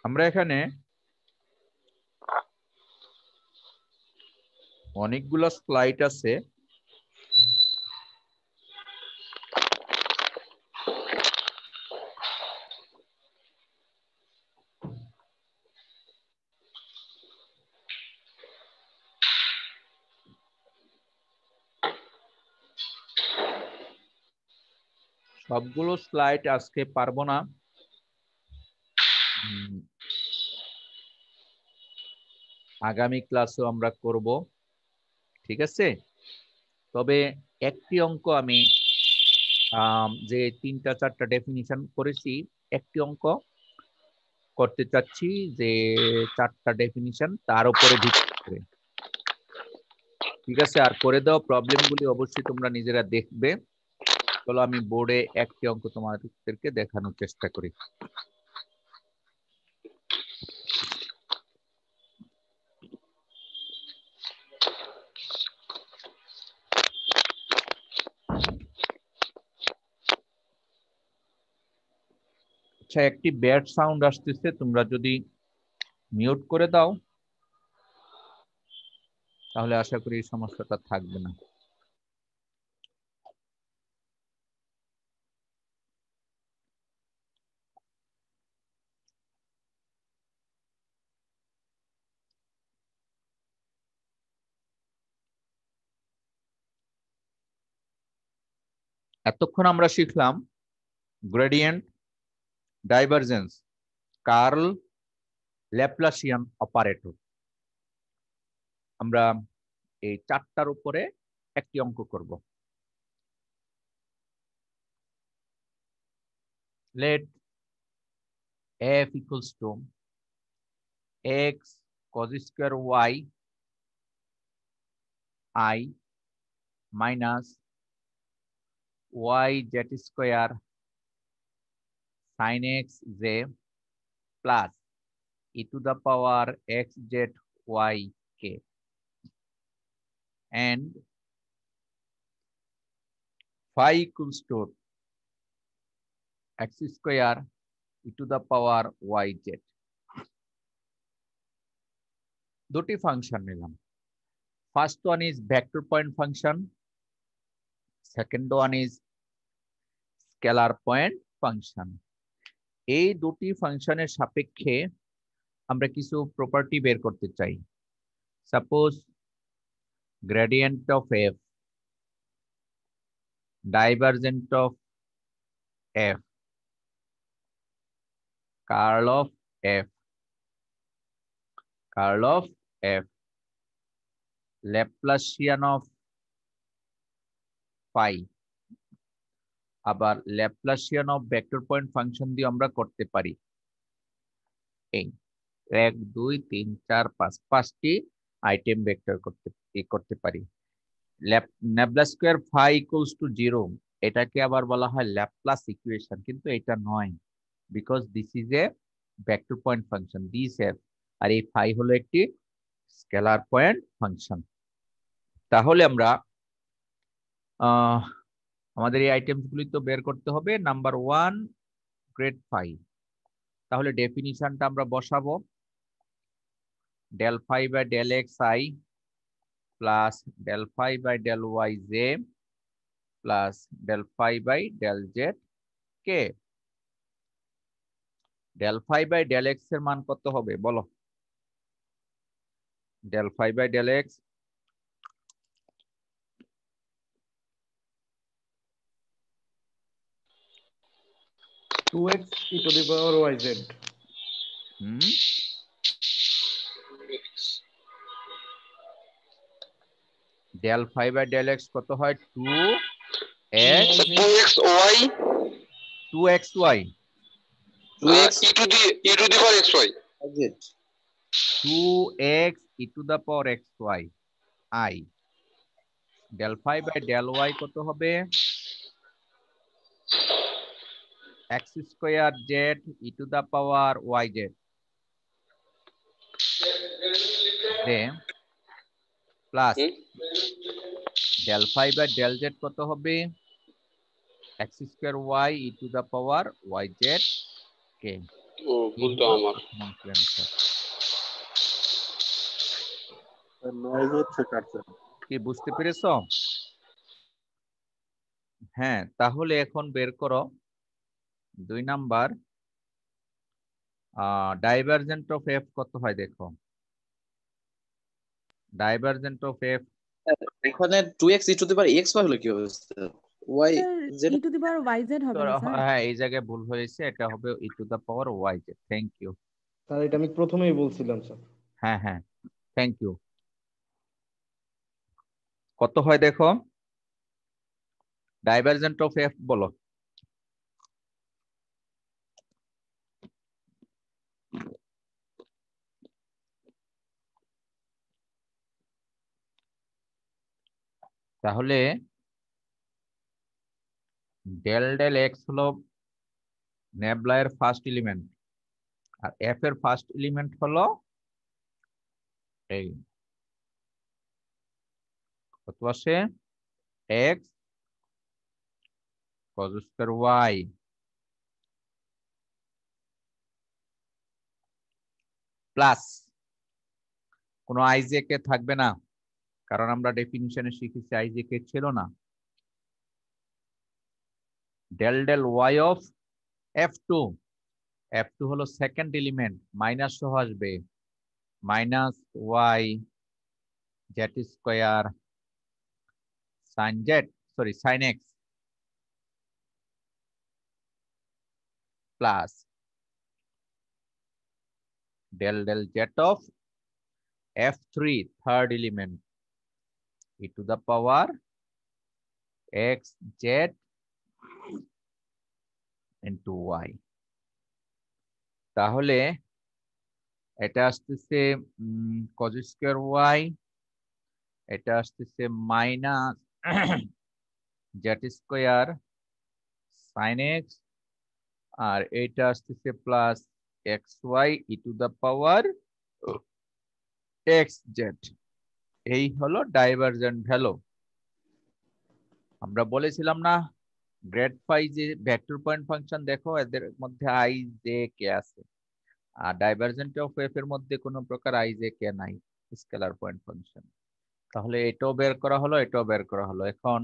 আমরা এখানে অনেকগুলো স্লাইড আছে, সবগুলো স্লাইড আজকে পারবো না। আগামী ক্লাসও আমরা করব, ঠিক আছে? তবে একটি অঙ্ক আমি যে 3টা-4টা ডেফিনিশন করেছি, একটি অঙ্ক করতে চাচ্ছি যে 4টা ডেফিনিশন তার উপরে ভিত্তি করে, ঠিক আছে? আর করে দেওয়া প্রবলেমগুলি অবশ্যই তোমরা নিজেরা দেখবে চলো আমি বোর্ডে একটি অঙ্ক তোমাদেরকে দেখানোর চেষ্টা করি। আচ্ছা, একটি ব্যাড সাউন্ড আসতেছে, তোমরা যদি মিউট করে দাও তাহলে আশা করি এই সমস্যাটা থাকবে না। এতক্ষণ আমরা শিখলাম gradient, divergence, curl, Laplacian operator. আমরা এই চারটার উপরে একটি অঙ্ক করব। Let f equals to x cos square y I minus y z square sin x j plus e to the power x z y k and phi equals to x square e to the power y z। দুটি function নিলাম। First one is vector point function, second one is scalar point function। এই দুটি ফাংশনের সাপেক্ষে আমরা কিছু property বের করতে চাই। Suppose gradient of f, divergent of f, curl of f, curl of f, Laplacian of phi, আবার Laplacian of vector point function দিয়ে আমরা করতে পারি। এই 1 2 3 4 5 পাঁচটি আইটেম ভেক্টর করতে পারি। Nabla square phi equals to 0, এটাকে আবার বলা হয় ল্যাপ্লাস ইকুয়েশন, কিন্তু এটা নয়, because this is a vector point function, this F, আর এই ফাই হলো একটি স্কেলার পয়েন্ট ফাংশন। তাহলে আমরা আমাদের এই আইটেমস গুলি তো বের করতে হবে। নাম্বার 1 গ্রেড ফাই, তাহলে ডেফিনিশনটা আমরা বসাবো del phi by del xi plus del phi by del yj plus del phi by del z k। del phi by del x এর মান কত হবে বলো? del phi by del x 2x e to the power yz। del phi by del x কত হয়? 2x 2xy 2xy 2x e to the power xy 2x e to the power xy I। del phi by del y কত হবে? x square z e to the power yz plus del phi by del z কত হবে? x square y e to the power yz k। ও ভুলটা আমার noise হচ্ছে কাটছে। কি বুঝতে পেরেছো? হ্যাঁ, তাহলে এখন বের করো 2 নাম্বার ডাইভারজেন্ট অফ এফ কত হয় দেখো। ডাইভারজেন্ট অফ এফ এখানে 2x e to the power xy হলো কি হবে? y sir z e to the power yz হবে না স্যার? হ্যাঁ, এই জায়গায় ভুল হয়েছে, এটা হবে e to the power y z. Thank you. Sir এটা আমি প্রথমেই বলছিলাম স্যার। হ্যাঁ হ্যাঁ, থ্যাংক ইউ। কত হয় দেখো, ডাইভারজেন্ট অফ এফ বলো। তাহলে ডেল ডেল এক্স হলো নেবলার ফার্স্ট এলিমেন্ট, আর এফ এর ফার্স্ট এলিমেন্ট হলো এই কত আসে X cos square Y plus কোনো আইজেকে থাকবে না, কারণ আমরা ডেফিনিশনে শিখেছি আইজেকে ছিল না। Del del Y of F two হলো সেকেন্ড এলিমেন্ট, মাইনাস সহ আসবে, minus Y Z square sine Z sine X plus del del Z of F3 third element e to the power x z into y। তাহলে এটা আসতেছে cos square y, এটা আসতেছে minus z square sin x, আর এটা আসতেছে plus xy e to the power xz। এই হলো divergent value. আমরা বলেছিলাম না গ্রেড ফাই যে ভেক্টর পয়েন্ট ফাংশন, দেখো এদের মধ্যে আই জে কে আছে, আর ডাইভারজেন্ট অফ এফ এর মধ্যে কোনো প্রকার আই জে কে নাই, স্কেলার পয়েন্ট ফাংশন। তাহলে এটাও বের করা হলো, এটাও বের করা হলো। এখন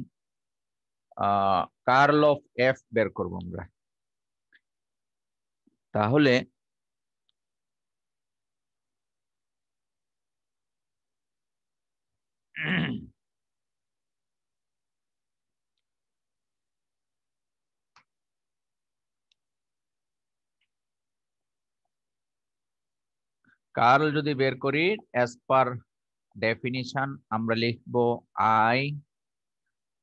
কার্ল অফ এফ বের করব আমরা। তাহলে কার্ল যদি বের করি অ্যাজ পার ডেফিনিশন আমরা লিখবো i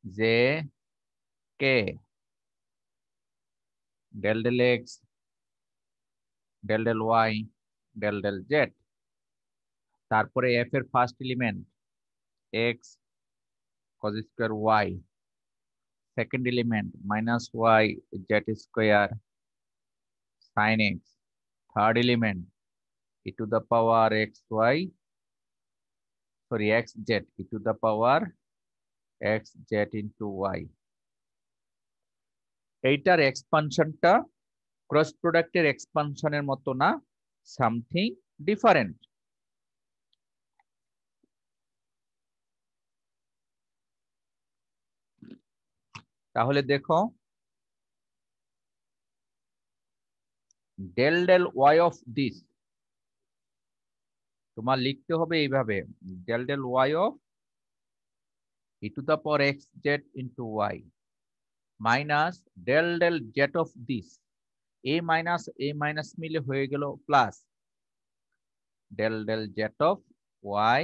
J k del del x del del y del del z, তারপরে এফ এর first element x cos square y, second element minus Y z square sine x, third element e to the power xy xz e to the power xz into y। এইটার এক্সপানশনটা cross প্রোডাক্টের এক্সপানশনের মতো না, something different. তাহলে দেখো del del Y of this তোমার লিখতে হবে এইভাবে, del del Y of e to the power xz into y minus del del Z of this, এ মাইনাস মিলে হয়ে গেল plus del del Z of y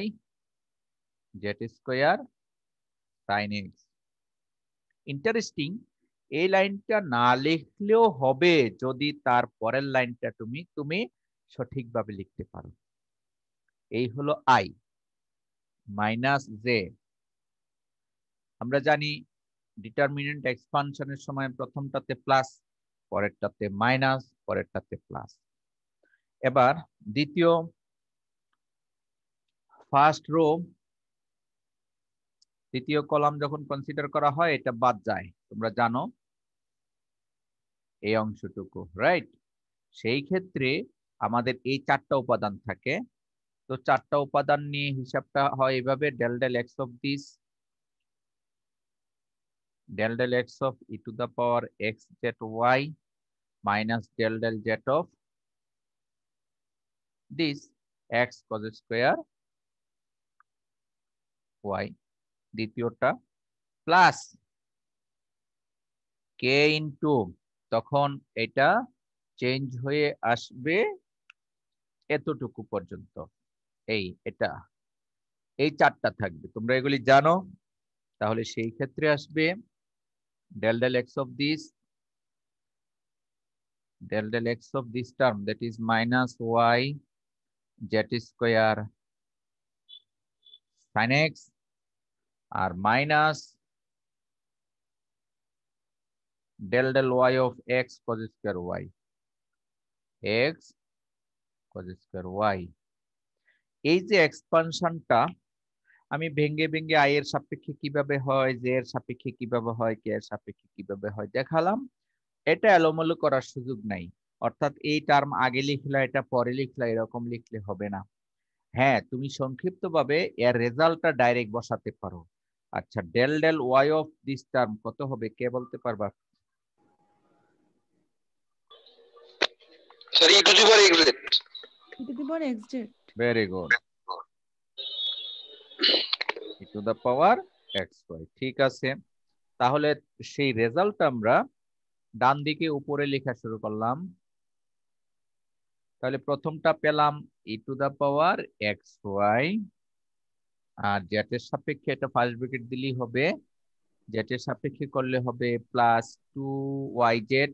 Z square sine x. Interesting, এই লাইনটা না লিখলেও হবে যদি তার পরের লাইনটা তুমি সঠিকভাবে লিখতে পারো। এই হলো আই মাইনাস জে। আমরা জানি ডিটারমিনেন্ট এক্সপানশনের সময় প্রথমটাতে প্লাস, পরেরটাতে মাইনাস, পরেরটাতে প্লাস। এবার দ্বিতীয় ফার্স্ট রো দ্বিতীয় কলাম যখন কনসিডার করা হয় এটা বাদ যায়, তোমরা জানো এই অংশটুকু, রাইট? সেই ক্ষেত্রে আমাদের এই চারটা উপাদান থাকে। তো চারটা উপাদান নিয়ে হিসাবটা হয় এইভাবে, del del x of this del del x of e to the power x z y minus del del z of this x cos square y, দ্বিতীয়টা প্লাস k ইনটু, তখন এটা চেঞ্জ হয়ে আসবে এতটুকু পর্যন্ত, এটা এই চারটা থাকবে, তোমরা এগুলি জানো। তাহলে সেই ক্ষেত্রে আসবে del del x of this del del x of this term, that is minus y z square sin x, আর minus del del y of x cos square y, x cos square y। এই যে এক্সপানশনটা আমি ভেঙে ভেঙে i এর সাপেক্ষে কিভাবে হয়, j এর সাপেক্ষে কিভাবে হয়, k এর সাপেক্ষে কিভাবে হয় দেখালাম। এটা এলোমেলো করার সুযোগ নাই, অর্থাৎ এই টার্ম আগে লিখলা এটা পরে লিখলা এরকম লিখলে হবে না। হ্যাঁ, তুমি সংক্ষিপ্তভাবে এর রেজাল্টটা ডাইরেক্ট বসাতে পারো। আচ্ছা, del del Y of this term কত হবে, কে বলতে পারবা? Sir e to the power xz। e to the power xz। Very good, e to the power xy। ঠিক আছে, তাহলে সেই রেজাল্ট আমরা ডান দিকে উপরে লেখা শুরু করলাম। তাহলে প্রথমটা পেলাম e to the power xy, আর জেটের সাপেক্ষে এটা ফার্স্ট ব্র্যাকেট দিলেই হবে, জেটের সাপেক্ষে করলে হবে plus 2yz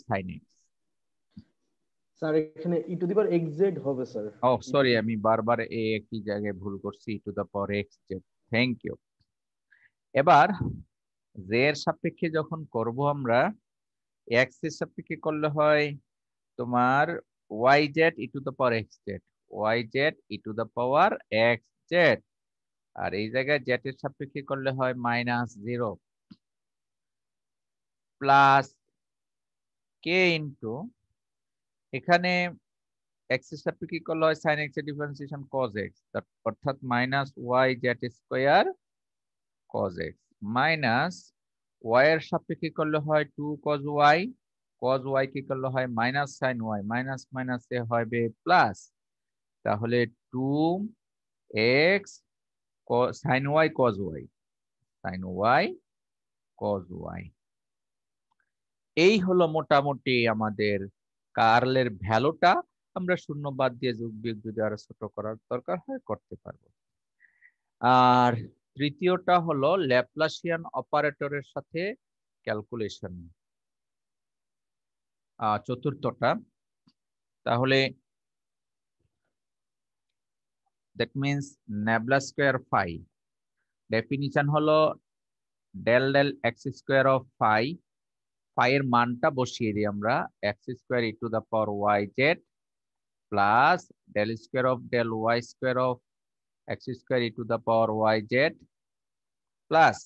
sin x। Sir এখানে e to the power xz হবে স্যার। ও সরি, আমি বারবার একই জায়গায় ভুল করছি, e to the power xz। Thank you. এবার z এর সাপেক্ষে যখন করব আমরা, x এর সাপেক্ষে করলে হয় তোমার yz e to the power xz, yz e to the power xz। আর এই জায়গায় z এর সাপেক্ষে করলে হয় -0 প্লাস k ইনটু, এখানে x এর সাপেক্ষে করলে হয় sin x এর ডিফারেন্সিয়েশন cos x, অর্থাৎ -yz square cos x, minus y এর সাপেক্ষে করলে হয় 2 cos y, cos y কি করলে হয় minus sin y, minus minus a হবে প্লাস, তাহলে 2x sin y cos y, sin y cos y। এই হলো মোটামুটি আমাদের কার্লের ভ্যালুটা। আমরা শূন্য বাদ দিয়ে যোগ বিয়োগ যদি আরো ছোট করার দরকার হয় করতে পারবো। আর তৃতীয়টা হলো ল্যাপ্লাসিয়ান অপারেটরের সাথে ক্যালকুলেশন, চতুর্থটা। তাহলে that means nabla square phi, definition হলো del del x square of phi, phi এর মানটা বসিয়ে দিই আমরা, x square e to the power y z plus del square of del y square of x square e to the power y z plus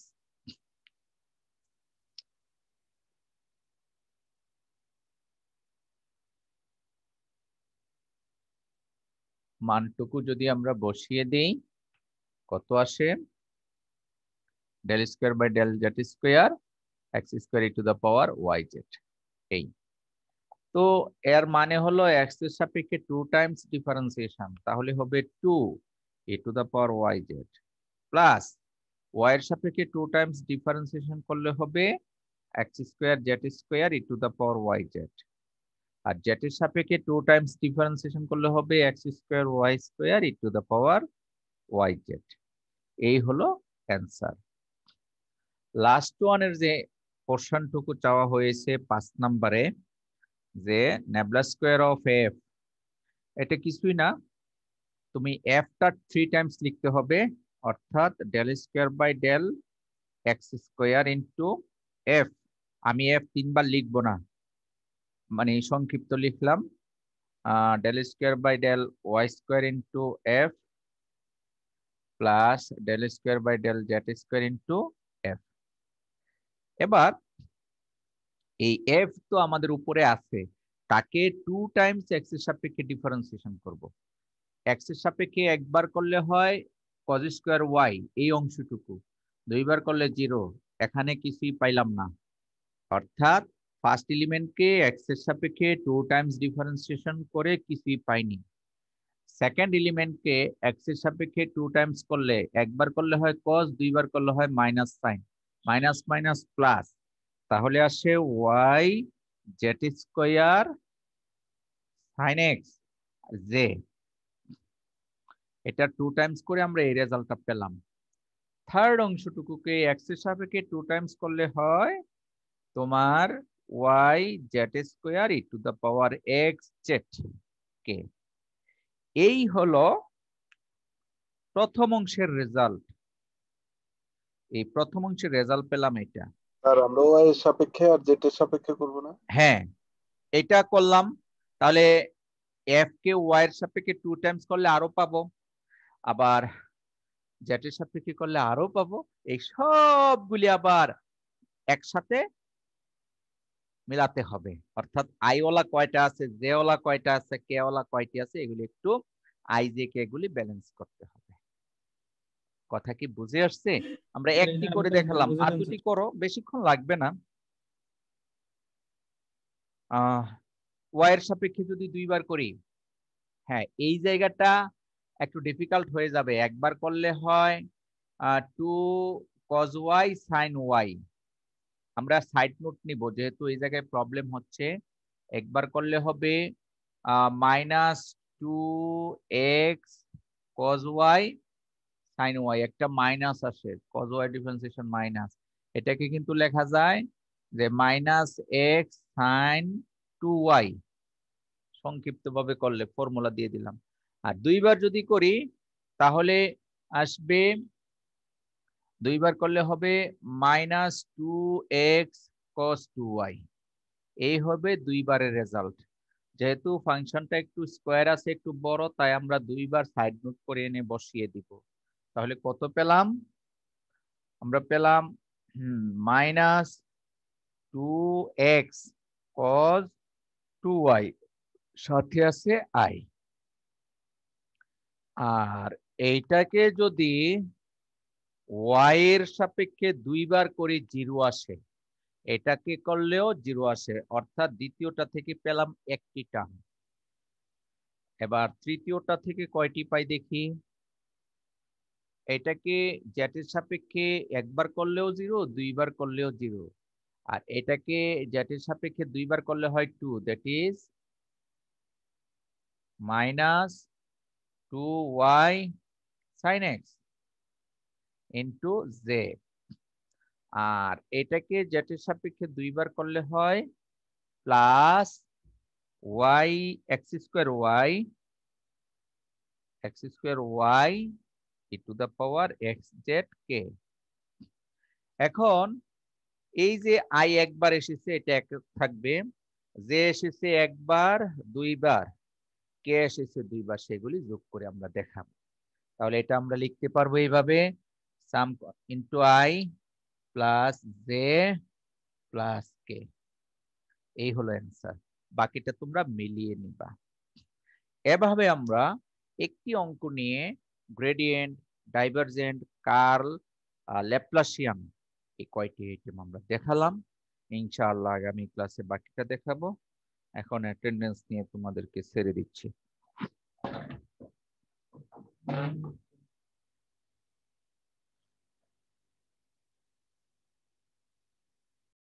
মানটুকু যদি আমরা বসিয়ে দিই কত আসে, del square by del z square x square e to the power y z. এই তো এর মানে হলো এক্স এর সাপেক্ষে 2 টাইমস ডিফারেন্সিয়েশন, তাহলে হবে 2 e to the power y z plus y এর সাপেক্ষে 2 টাইমস ডিফারেন্সিয়েশন করলে হবে x square z square e to the power y z, আর জেড এর সাপেক্ষে 2 টাইমস ডিফারেন্সিয়েশন করলে হবে x square y square e to the power y z. এই হলো অ্যান্সার। লাস্ট ওয়ানের যে পোরশনটুকু চাওয়া হয়েছে 5 নম্বরে, যে ন্যাবলা স্কয়ার অফ এফ, এটা কিছুই না, তুমি এফটা 3 টাইমস লিখতে হবে, অর্থাৎ del square by del x square into f. আমি এফ 3 বার লিখবো না, মানে সংক্ষিপ্ত লিখলাম, del square by del y square into f plus del square by del z square into f. এবার এই এফ তো আমাদের উপরে আছে, তাকে 2 টাইমস এক্স এর সাপেক্ষে ডিফারেন্সিয়েশন করব। এক্স এর সাপেক্ষে একবার করলে হয় cos স্কয়ার ওয়াই, এই অংশটুকু, দুইবার করলে 0, এখানে কিছুই পাইলাম না, অর্থাৎ ফার্স্ট এলিমেন্টকে এক্স এর সাপেক্ষে 2 টাইমস ডিফারেন্সিয়েশন করে কিছুই পাইনি, সেকেন্ড এলিমেন্টকে এক্স এর সাপেক্ষে 2 টাইমস করলে, একবার করলে হয় cos, দুইবার করলে হয় minus sine, minus minus plus, তাহলে আসে y z square sine x j. এটা 2 টাইমস করে আমরা এই রেজাল্টটা পেলাম। থার্ড অংশটুকুকে এক্স এর সাপেক্ষে 2 টাইমস করলে হয় তোমার y z square e to the power x z k. এই হলো প্রথম অংশের রেজাল্ট। এই প্রথম অংশের রেজাল্ট পেলাম এটা। স্যার আমরা ওয়াই এর সাপেক্ষে আর জেড এর সাপেক্ষে করব না? হ্যাঁ, এটা করলাম, তাহলে এফ কে ওয়াই এর সাপেক্ষে 2 টাইমস করলে আরো পাবো, আবার জেড এর সাপেক্ষে করলে আরো পাবো। এই সবগুলি আবার একসাথে মিলাতে হবে, অর্থাৎ আই ওয়ালা কয়টা আছে, জে ওয়ালা কয়টা আছে, কে ওয়ালা কয়টি আছে, এগুলি একটু আই জে কে গুলি ব্যালেন্স করতে হবে। কথা কি বুঝে আসছে? আমরা একটি করে দেখালাম, আর দুটি করো, বেশিক্ষণ লাগবে না। ওয়াই এর সাপেক্ষে যদি 2 বার করি, হ্যাঁ এই জায়গাটা একটু ডিফিকাল্ট হয়ে যাবে। একবার করলে হয় 2 cos y sin y। আমরা সাইড নোট নিব, যেহেতু এই জায়গায় প্রবলেম হচ্ছে। একবার করলে হবে -2x cos y sin y, একটা মাইনাস আসে, cos y ডিফারেন্সিয়েশন মাইনাস, এটাকে কিন্তু লেখা যায় যে -x sin 2y, সংক্ষিপ্ত ভাবে করলে ফর্মুলা দিয়ে দিলাম। আর 2 বার যদি করি তাহলে আসবে, 2 বার করলে হবে -2x cos 2y। এই হবে 2 বারের রেজাল্ট। যেহেতু ফাংশনটা একটু স্কোয়ার আছে, একটু বড়, তাই আমরা 2 বার সাইড নোট করে এনে বসিয়ে দিব। তাহলে কত পেলাম? আমরা পেলাম -2x cos 2y, সাথে আছে i। আর এইটাকে যদি y এর সাপেক্ষে 2 বার করে 0 আসে, এটাকে করলেও 0 আসে, অর্থাৎ দ্বিতীয়টা থেকে পেলাম একটি টার্ম। এবার তৃতীয়টা থেকে কয়টি পাই দেখি। এটাকে জেড এর সাপেক্ষে একবার করলেও 0, 2 বার করলেও 0। আর এটাকে জেড এর সাপেক্ষে 2 বার করলে হয় 2, that is -2y sin x into j. আর এটাকে জেড এর সাপেক্ষে 2 বার করলে হয় প্লাস y x স্কয়ার y e to the power x z k। এখন এই যে i একবার এসেছে, এটা এক থাকবে, যে এসেছে একবার, 2 বার, কে এসেছে 2 বার, সেগুলি যোগ করে আমরা দেখাবো। তাহলে এটা আমরা লিখতে পারবো এইভাবে, sum into i plus j plus k. এই হলো অ্যান্সার। বাকিটা তোমরা মিলিয়ে নিবা। এভাবে আমরা একটি অঙ্ক নিয়ে গ্রেডিয়েন্ট, ডাইভারজেন্ট, কার্ল, ল্যাপ্লাসিয়ান, এই কয়টি আইটেম আমরা দেখালাম। ইনশাআল্লাহ আগামী ক্লাসে বাকিটা দেখাবো। এখন অ্যাটেন্ডেন্স নিয়ে তোমাদেরকে ছেড়ে দিচ্ছি।